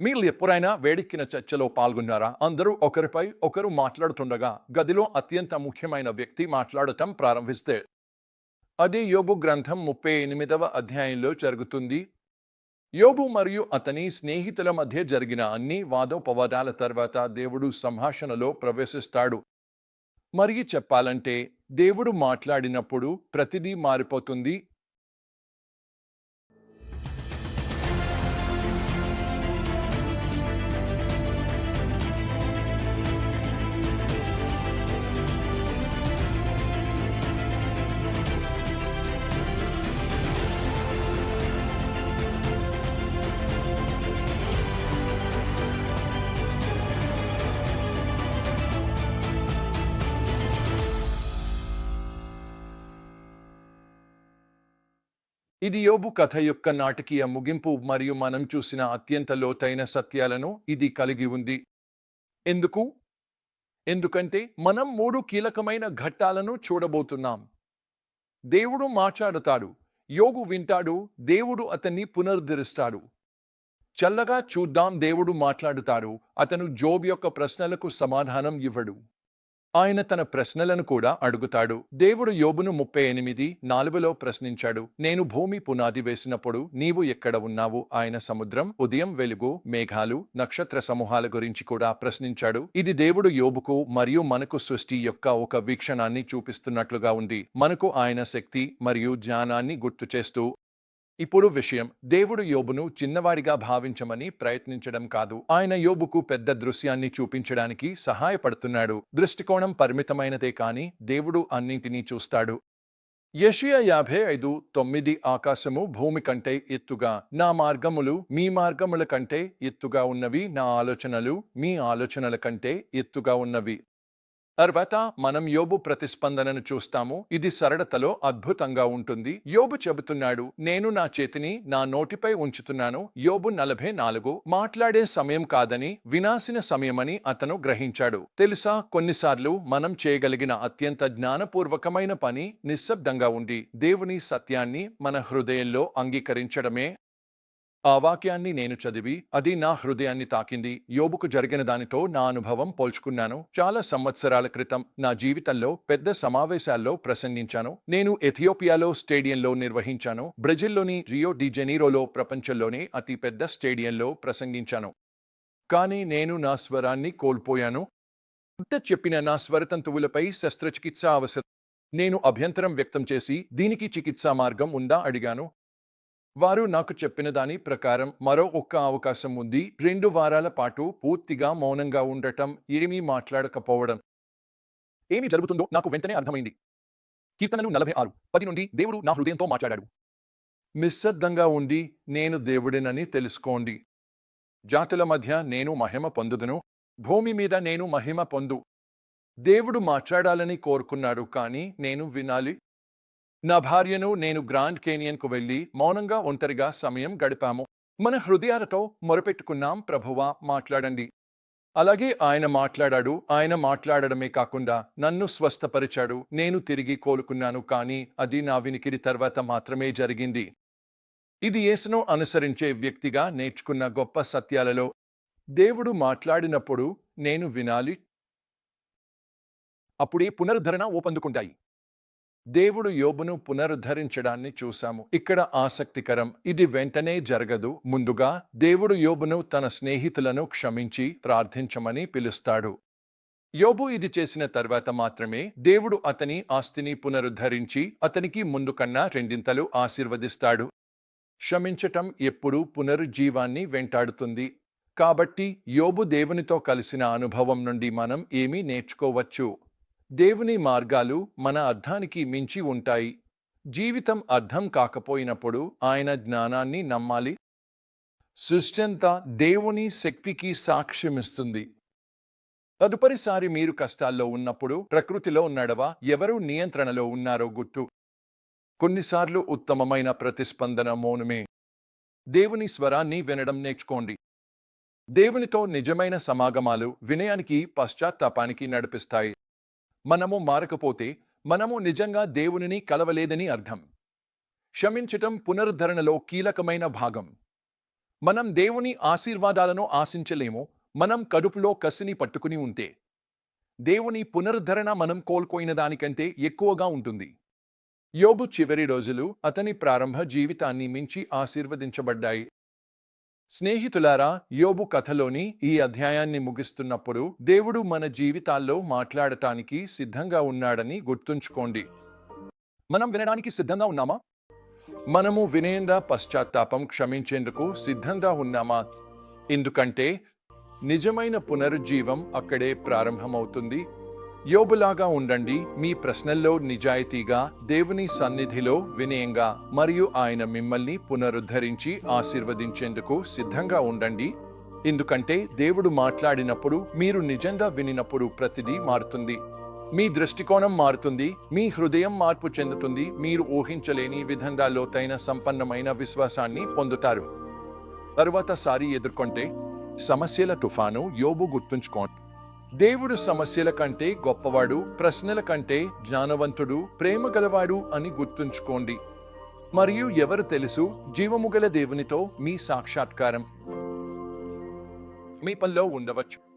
మీరు ఎప్పుడైనా వేడెక్కిన చర్చలో పాల్గొన్నారా? అందరూ ఒకరిపై ఒకరు మాట్లాడుతుండగా గదిలో అత్యంత ముఖ్యమైన వ్యక్తి మాట్లాడటం ప్రారంభిస్తే అది యోబు గ్రంథం 38వ అధ్యాయంలో జరుగుతుంది. యోబు మరియు అతని స్నేహితుల మధ్య జరిగిన అన్ని వాదోపవాదాల తర్వాత దేవుడు సంభాషణలో ప్రవేశిస్తాడు. మరియు చెప్పాలంటే దేవుడు మాట్లాడినప్పుడు ప్రతిదీ మారిపోతుంది. ఇది యోబు కథ యొక్క నాటకీయ ముగింపు మరియు మనం చూసిన అత్యంత లోతైన సత్యాలను ఇది కలిగి ఉంది. ఎందుకు? ఎందుకంటే మనం 3 కీలకమైన ఘట్టాలను చూడబోతున్నాం. దేవుడు మాట్లాడతాడు, యోబు వింటాడు, దేవుడు అతన్ని పునరుద్ధరిస్తాడు. చల్లగా చూద్దాం. దేవుడు మాట్లాడుతాడు, అతను జోబు యొక్క ప్రశ్నలకు సమాధానం ఇవ్వడు. ఆయన తన ప్రశ్నలను కూడా అడుగుతాడు. దేవుడు యోబును 38:4లో ప్రశ్నించాడు, నేను భూమి పునాది వేసినప్పుడు నీవు ఎక్కడ ఉన్నావు? ఆయన సముద్రం, ఉదయం వెలుగు, మేఘాలు, నక్షత్ర సమూహాల గురించి కూడా ప్రశ్నించాడు. ఇది దేవుడు యోబుకు మరియు మనకు సృష్టి యొక్క ఒక వీక్షణాన్ని చూపిస్తున్నట్లుగా ఉంది, మనకు ఆయన శక్తి మరియు జ్ఞానాన్ని గుర్తు చేస్తూ. ఇప్పుడు విషయం, దేవుడు యోబును చిన్నవాడిగా భావించమని ప్రయత్నించడం కాదు. ఆయన యోబుకు పెద్ద దృశ్యాన్ని చూపించడానికి సహాయపడుతున్నాడు. దృష్టికోణం పరిమితమైనదే కాని దేవుడు అన్నింటినీ చూస్తాడు. యెషయా 55:9 ఆకాశము భూమి కంటే ఎత్తుగా, నా మార్గములు మీ మార్గముల కంటే ఎత్తుగా ఉన్నవి, నా ఆలోచనలు మీ ఆలోచనల కంటే ఎత్తుగా ఉన్నవి. తర్వాత మనం యోబు ప్రతిస్పందనను చూస్తాము. ఇది సరళతలో అద్భుతంగా ఉంటుంది. యోబు చెబుతున్నాడు, నేను నా చేతిని నా నోటిపై ఉంచుతున్నాను. యోబు 44 మాట్లాడే సమయం కాదని, వినాశన సమయమని అతను గ్రహించాడు. తెలుసా, కొన్నిసార్లు మనం చేయగలిగిన అత్యంత జ్ఞానపూర్వకమైన పని నిశ్శబ్దంగా ఉండి దేవుని సత్యాన్ని మన హృదయంలో అంగీకరించడమే. ఆ వాక్యాన్ని నేను చదివి అది నా హృదయాన్ని తాకింది. యోబుకు జరిగిన దానితో నా అనుభవం పోల్చుకున్నాను. చాలా సంవత్సరాల క్రితం నా జీవితంలో పెద్ద సమావేశాల్లో ప్రసంగించాను. నేను ఎథియోపియాలో స్టేడియంలో నిర్వహించాను. బ్రెజిల్లోని రియో డి జెనీరోలో ప్రపంచంలోనే అతి పెద్ద స్టేడియంలో ప్రసంగించాను. కానీ నేను నా స్వరాన్ని కోల్పోయాను. చెప్పిన నా స్వరతంతువులపై శస్త్రచికిత్స అవసరం. నేను అభ్యంతరం వ్యక్తం చేసి దీనికి చికిత్సా మార్గం ఉందా అడిగాను. వారు నాకు చెప్పిన దాని ప్రకారం మరో ఒక్క అవకాశం ఉంది. 2 వారాల పాటు పూర్తిగా మౌనంగా ఉండటం, ఏమీ మాట్లాడకపోవడం. ఏమి జరుగుతుందో నాకు వెంటనే అర్థమైంది. కీర్తనలు 46:10 నుండి దేవుడు నా హృదయంతో మాట్లాడాడు. నిశ్శబ్దంగా ఉండి నేను దేవుడినని తెలుసుకోండి. జాతుల మధ్య నేను మహిమ పొందుదును, భూమి మీద నేను మహిమ పొందు. దేవుడు మాట్లాడాలని కోరుకున్నాడు, కానీ నేను వినాలి. నా భార్యను నేను గ్రాండ్ కేనియన్కు వెళ్లి మౌనంగా ఒంటరిగా సమయం గడిపాము. మన హృదయాలతో మొరపెట్టుకున్నాం, ప్రభువా మాట్లాడండి. అలాగే ఆయన మాట్లాడాడు. ఆయన మాట్లాడడమే కాకుండా నన్ను స్వస్థపరిచాడు. నేను తిరిగి కోలుకున్నాను, కానీ అది నా వినికిడి తర్వాత మాత్రమే జరిగింది. ఇది యేసును అనుసరించే వ్యక్తిగా నేర్చుకున్న గొప్ప సత్యాలలో. దేవుడు మాట్లాడినప్పుడు నేను వినాలి. అప్పుడే పునరుద్ధరణ ఊపందుకుంటాయి. దేవుడు యోబును పునరుద్ధరించడాన్ని చూశాము. ఇక్కడ ఆసక్తికరం, ఇది వెంటనే జరగదు. ముందుగా దేవుడు యోబును తన స్నేహితులను క్షమించి ప్రార్థించమని పిలుస్తాడు. యోబు ఇది చేసిన తర్వాత మాత్రమే దేవుడు అతని ఆస్తిని పునరుద్ధరించి అతనికి ముందు కన్నా 2 ఆశీర్వదిస్తాడు. క్షమించటం ఎప్పుడూ పునరుజ్జీవాన్ని వెంటాడుతుంది. కాబట్టి యోబు దేవునితో కలిసిన అనుభవం నుండి మనం ఏమి నేర్చుకోవచ్చు? దేవుని మార్గాలు మన అర్థానికి మించి ఉంటాయి. జీవితం అర్థం కాకపోయినప్పుడు ఆయన జ్ఞానాన్ని నమ్మాలి. సృష్టింతా దేవుని శక్తికి సాక్ష్యమిస్తుంది. తదుపరిసారి మీరు కష్టాల్లో ఉన్నప్పుడు ప్రకృతిలో నడవ, ఎవరు నియంత్రణలో ఉన్నారో గుర్తు. కొన్నిసార్లు ఉత్తమమైన ప్రతిస్పందన మౌనమే. దేవుని స్వరాన్ని వినడం నేర్చుకోండి. దేవునితో నిజమైన సమాగమాలు వినయానికి, పశ్చాత్తాపానికి నడిపిస్తాయి. మనము మారకపోతే మనము నిజంగా దేవునిని కలవలేదని అర్థం. క్షమించటం పునరుద్ధరణలో కీలకమైన భాగం. మనం దేవుని ఆశీర్వాదాలను ఆశించలేము, మనం కడుపులో కసిని పట్టుకుని ఉంటే. దేవుని పునరుద్ధరణ మనం కోల్పోయిన దానికంటే ఎక్కువగా ఉంటుంది. యోబు చివరి రోజులు అతని ప్రారంభ జీవితాన్ని మించి ఆశీర్వదించబడ్డాయి. స్నేహితులారా, యోబు కథలోని ఈ అధ్యాయాన్ని ముగిస్తున్నప్పుడు దేవుడు మన జీవితాల్లో మాట్లాడటానికి సిద్ధంగా ఉన్నాడని గుర్తుంచుకోండి. మనం వినడానికి సిద్ధంగా ఉన్నామా? మనము వినయంగా పశ్చాత్తాపం క్షమించేందుకు సిద్ధంగా ఉన్నామా? ఎందుకంటే నిజమైన పునరుజ్జీవం అక్కడే ప్రారంభమవుతుంది. యోబులాగా ఉండండి, మీ ప్రశ్నల్లో నిజాయితీగా, దేవుని సన్నిధిలో వినయంగా, మరియు ఆయన మిమ్మల్ని పునరుద్ధరించి ఆశీర్వదించేందుకు సిద్ధంగా ఉండండి. ఎందుకంటే దేవుడు మాట్లాడినప్పుడు, మీరు నిజంగా వినినప్పుడు ప్రతిదీ మారుతుంది. మీ దృష్టికోణం మారుతుంది, మీ హృదయం మార్పు చెందుతుంది, మీరు ఊహించలేని విధంగా లోతైన సంపన్నమైన విశ్వాసాన్ని పొందుతారు. తరువాత సారి ఎదుర్కొంటే సమస్యల తుఫాను యోబు గుర్తుంచుకోండి. దేవుడు సమస్యల కంటే గొప్పవాడు, ప్రశ్నల కంటే జ్ఞానవంతుడు, ప్రేమ గలవాడు అని గుర్తుంచుకోండి. మరియు ఎవరు తెలుసు, జీవముగల దేవునితో మీ సాక్షాత్కారం మీ పనిలో ఉండవచ్చు.